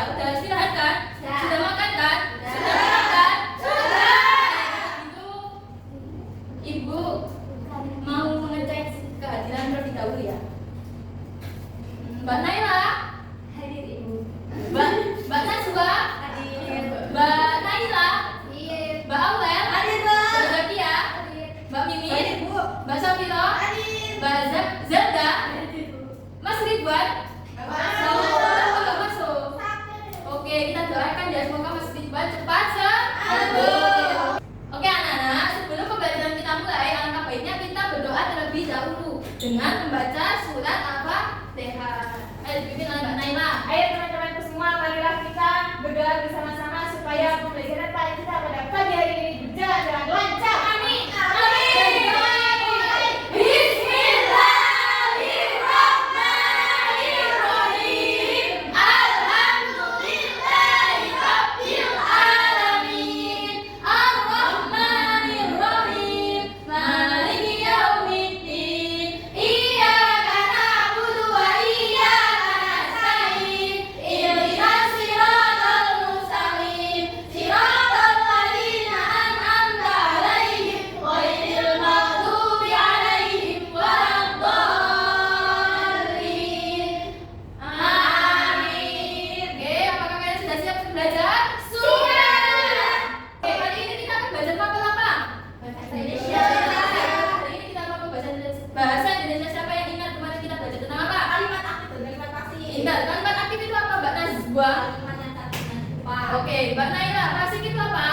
Udah istirahat kan? Sudah makan kan? Sudah minum kan? Itu Ibu mau mengecek kehadiran terlebih dahulu ya. Mbak Naila, Hadir Ibu. Mbak Najwa, Hadir. Mbak Naila, Hadir. Mbak Awel, Hadir, Mbak. Mbak Zakia, Hadir. Mbak Mimin, Hadir, Bu. Mbak Safira, Hadir. Mbak Zelda, Hadir, Bu. Mas Ridwan. Masuk. Masuk. Oke, kita doakan ya semoga Mas Ridwan cepat sembuh. Oke anak-anak, sebelum pembelajaran kita mulai, alangkah baiknya kita berdoa terlebih dahulu dengan membaca surat Al-Fatihah. Ayo dipimpin oleh Mbak Naila. Ayo teman-temanku semua, marilah kita berdoa bersama-sama supaya pembelajaran kita pada pagi hari ini berjalan dengan lancar. Amin. Bismillahirrahmanirrahim. Alhamdulillahirabbil alamin. Arrahmanirrahim. Maliki yaumiddin. Iyyaka na'budu wa iyyaka nasta'in. Ihdinas siratal mustaqim. Siratal ladzina an'amta 'alaihim ghairil maghdubi 'alaihim waladdallin. Amin. Oke, apakah kalian sudah siap untuk belajar? Sudah. Oke, kali ini kita akan belajar pelafalan apa? Bahasa Indonesia. Hari ini kita akan membahas bahasa Indonesia. Siapa yang ingat kemarin kita belajar tentang apa? Kalimat aktif dan kalimat pasif. Ingat, kalimat aktif itu apa, Mbak Najwa? Kalimat yang tak dengan lupa. Oke, Mbak Naila, pasif itu apa?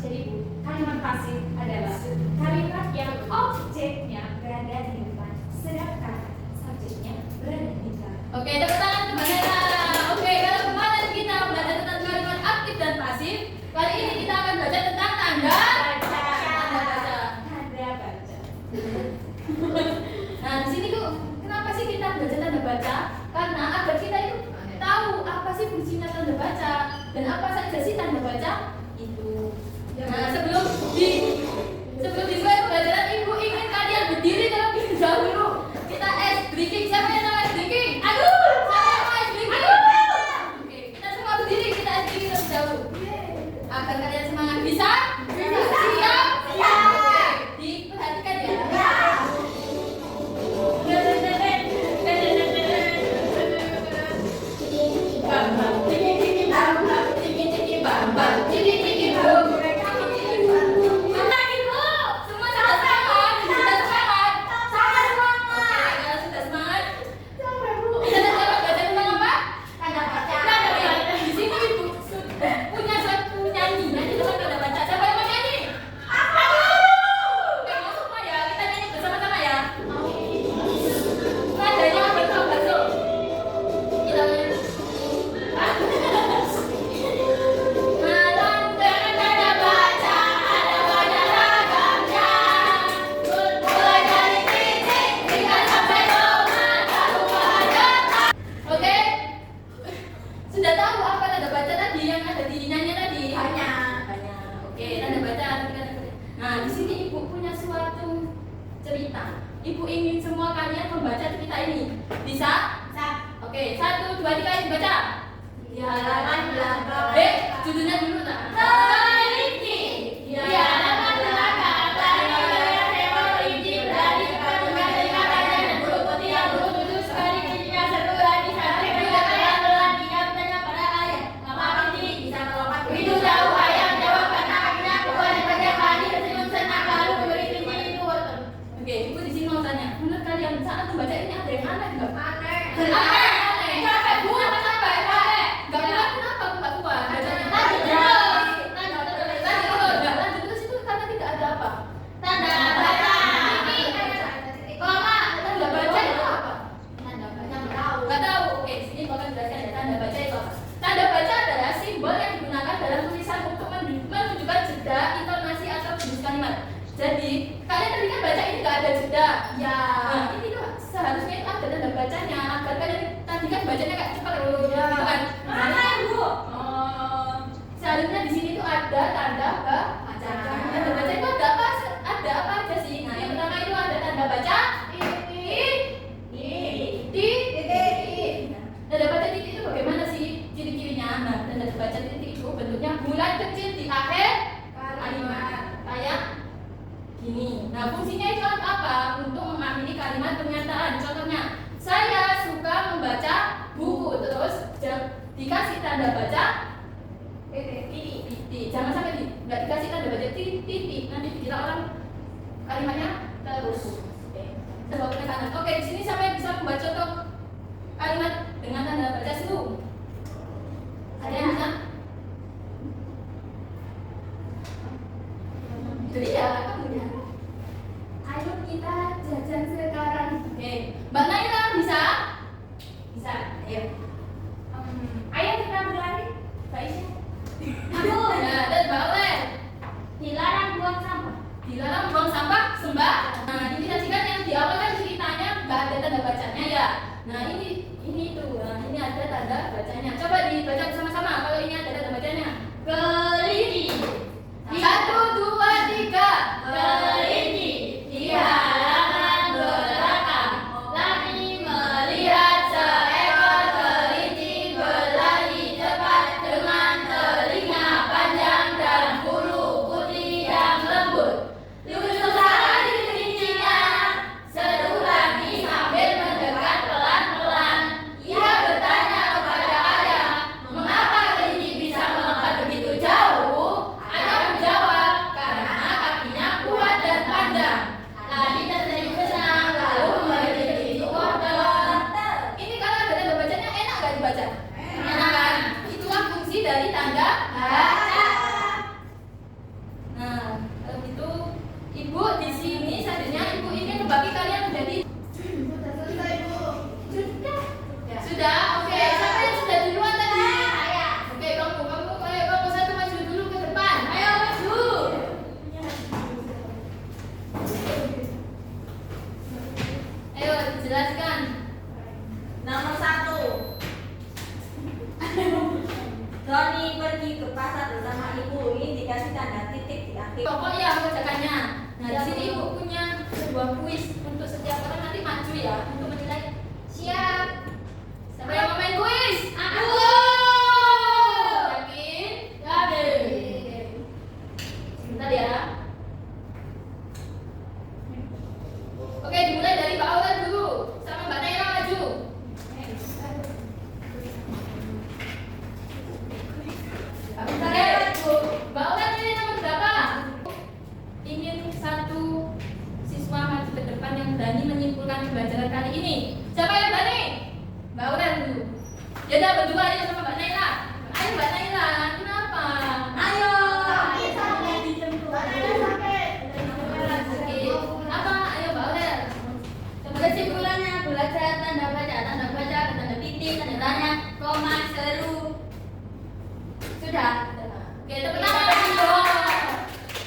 Jadi Bu, kalimat pasif adalah kalimat yang objeknya berada di depan, sedangkan subjeknya berada di belakang. Oke, tepuk tangan untuk Mbak Naila. Oke, kalau kemarin kita belajar tentang kalimat aktif dan pasif, kali ini kita akan belajar tentang tanda baca. Tanda baca. Nah, di sini kok kenapa sih kita belajar tanda baca? Karena agar kita itu tahu apa sih fungsinya tanda baca dan apa saja sih tanda baca itu. Nah, sebelum dimulai pembelajaran, Ibu ingin kalian berdiri terlebih dahulu. Kita ice breaking. Siapa yang tahu ice breaking? Aduh, siapa yang tahu ice breaking? Oke, kita semua berdiri, kita ice breaking terlebih dahulu. Agar kalian semangat bisa? Siap? Oke, diperhatikan ya. Oke, sudah tahu apa tanda baca tadi yang ada di nyanyi tadi? Banyak. Oke, tanda baca. Nah, di sini Ibu punya suatu cerita. Ibu ingin semua kalian membaca cerita ini. Bisa? Oke, 1, 2, 3, Ibu baca. Di halaman belakang. Judulnya dulu tak? Teliti. Di halaman belakang. Banyak tema kelinci berani kandungan dari makanya dan bulu putih yang lucu sekali kelincinya seru lagi sampai juga pelan-pelan dia bertanya pada ayah. Mama kelinci bisa melompat begitu jauh? Ayah menjawab karena kakinya kuat dan banyak lagi tersenyum senang lalu memberi kelinci itu wortel. Oke, Ibu di sini mau tanya. Menurut kalian saat membaca ini ada yang aneh nggak? Aneh. Aneh. Capek Bu, apa capek? Nggak kuat Nah, tanda baca titik itu bentuknya bulat kecil di akhir kalimat. Kayak gini. Nah, fungsinya itu apa? Untuk mengakhiri kalimat pernyataan. Contohnya, saya suka membaca buku. Terus dikasih tanda baca titik. Jangan sampai nggak dikasih tanda baca titik. Nanti dikira orang kalimatnya terus. Coba ke kanan. Oke, di sini sampai bisa membaca contoh kalimat dengan tanda baca seru. Ada yang bisa? Itu dia, kamu ya. Ayo kita jajan sekarang. Oke, Mbak Naila bisa? Bisa. Ayo. Ayo kita berlari. Mbak Isya. Aku. Ya, dan Mbak Olen. Dilarang buang sampah. Dilarang buang sampah sembah. Nah, ini tadi kan yang di awal kan ceritanya nggak ada tanda bacanya ya. Nah, ini tuh. Nah, ini ada tanda bacanya. Coba dibaca bersama-sama kalau ini ada tanda bacanya. Kelinci. 1, 2, 3. Kelinci di halaman belakang. Lagi melihat seekor kelinci berlari cepat dengan telinga panjang dan bulu putih yang lembut. Lucu sekali kelincinya, seru lagi sambil mendekat pelan-pelan. Ia bertanya kepada ayah, mengapa kelinci bisa melompat begitu jauh? Ayah menjawab, karena kakinya kuat dan panjang. Tadi tersenyum senang, lalu menjadi wortel. Ini kalau ada tanda bacanya enak gak dibaca? Enak kan? Itulah fungsi dari tanda baca. Nah, kalau gitu Ibu di sini sebenarnya Ibu ingin membagi kalian menjadi Sudah selesai, Bu. sudah. Oke, siapa yang sudah duluan tadi? Saya. Oke, ayo kamu satu maju dulu ke depan. Ayo maju. Ayo dijelaskan. Nomor 1. Doni pergi ke pasar bersama ibu. Ini dikasih tanda titik di akhir. Pokok ya kerjakannya. Nah, di sini Ibu punya sebuah kuis untuk setiap orang nanti maju ya untuk menilai. Siap. Siapa yang mau main kuis? Aku. Yakin? Yakin. Sebentar ya. Oke, dimulai dari Mbak Aurel dulu sama Mbak Naira maju. Oke, Mbak Aurel ini nomor berapa? Ingin satu siswa maju ke depan yang berani menyimpulkan pembelajaran kali ini. Siapa yang berani? Mbak Aurel dulu. Ya udah berdua aja sama Mbak Naila. Ayo Mbak Naila, kenapa? Ayo. Oke, apa? Ayo Mbak Aurel. Coba Kesimpulannya belajar tanda baca, tanda titik, tanda tanya, koma, seru. Sudah. Oke, tepuk tangan dong.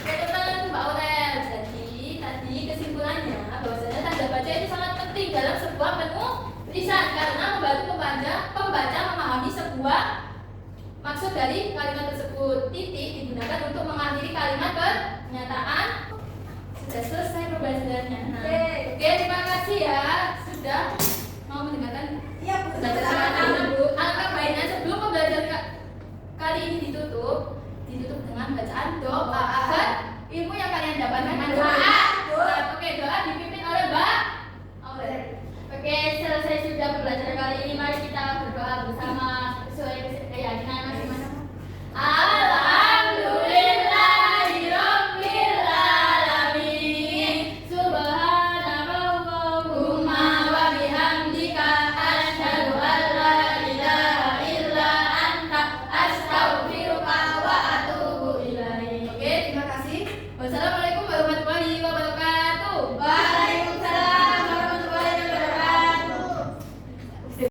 Oke, tepuk tangan Mbak Aurel. Jadi, tadi kesimpulannya bahwasanya tanda baca itu sangat penting dalam sebuah penulisan karena membantu pembaca memahami sebuah maksud dari kalimat tersebut. Titik digunakan untuk mengakhiri kalimat pernyataan. Sudah selesai pembelajarannya. Nah, oke, terima kasih ya sudah mau mendengarkan Iya, Bu. pembelajaran Bu. Alangkah baiknya sebelum pembelajaran kali ini ditutup dengan bacaan doa agar ilmu yang kalian dapatkan manfaat. Nah, oke, doa dipimpin oleh Mbak Aurel. Oke, selesai sudah pembelajaran kali ini. Mari kita